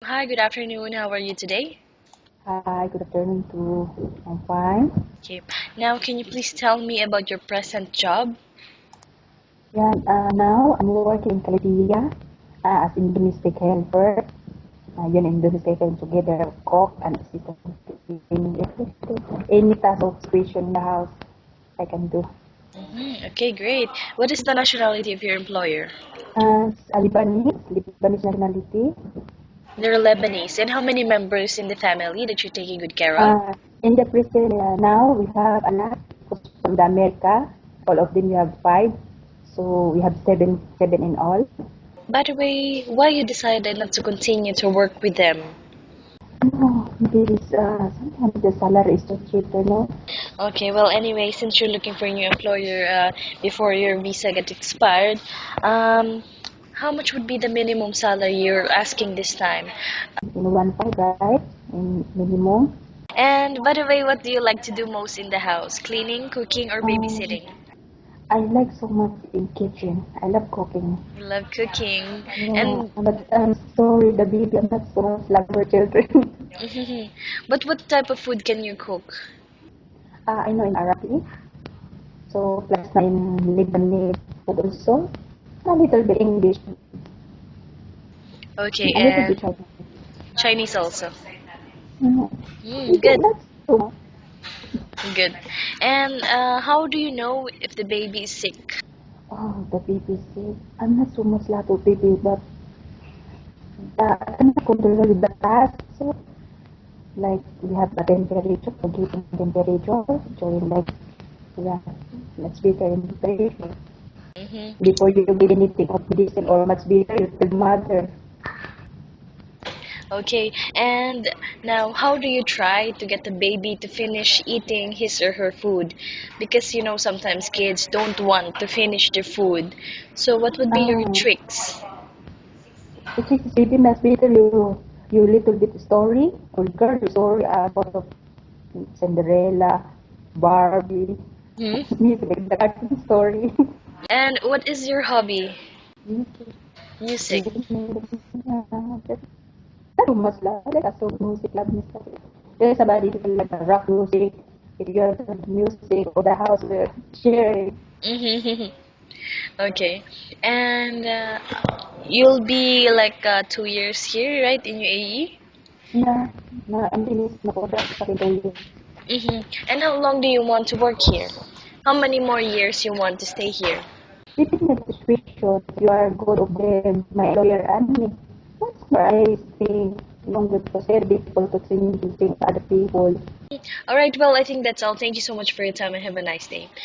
Hi, good afternoon. How are you today? Hi, good afternoon too. I'm fine. Okay. Now, can you please tell me about your present job? Yeah, now I'm working in Calidia as in domestic helper. Yun in domestic helper together, cook and assistant in any task of situation in the house I can do. Okay, great. What is the nationality of your employer? Lebanese nationality. They're Lebanese. And how many members in the family that you're taking good care of? In the present now we have a lot from the America. All of them we have five, so we have seven in all. By the way, why you decided not to continue to work with them? No, there is sometimes the salary is not cheap, you know. Okay, well, anyway, since you're looking for a new employer before your visa gets expired, um, how much would be the minimum salary you're asking this time? In 1.5, right? In minimum. And by the way, what do you like to do most in the house? Cleaning, cooking, or Um, babysitting? I like so much in kitchen. I love cooking. You love cooking. Yeah, And but I'm sorry, the baby, I'm not so much love for children. but what type of food can you cook? I know in Arabic, so plus na in Lebanese food also. A little bit English, Okay, a little and bit Chinese. Chinese also. Yeah. Good, That's so much. good. And how do you know if the baby is sick? Oh, the baby said, I'm not so much love for baby, but I cannot control the task. So like we have a temperature, forgetting temperature during like yeah, much better in temperature. hmm Before you give anything of medicine or much better, you tell mother. Okay, and now how do you try to get the baby to finish eating his or her food? Because sometimes kids don't want to finish their food. So what would be your Ah, tricks? it is baby much better you little bit story or girl story about of Cinderella, Barbie, Hmm? music like the cartoon story. And what is your hobby? Music, Music. reading, that's too much love. Like a song music, love music. There's somebody who like a rock music. If you have the music or the house, we're sharing. Okay. And you'll be like 2 years here, right, in UAE? Yeah, na ang bilis na product sa akin 2 years. And how long do you want to work here? How many more years you want to stay here? Depending on the situation, you are good of them, my lawyer and me. That's why I stay longer because very difficult to change to think other people. All right, well, I think that's all. Thank you so much for your time and have a nice day.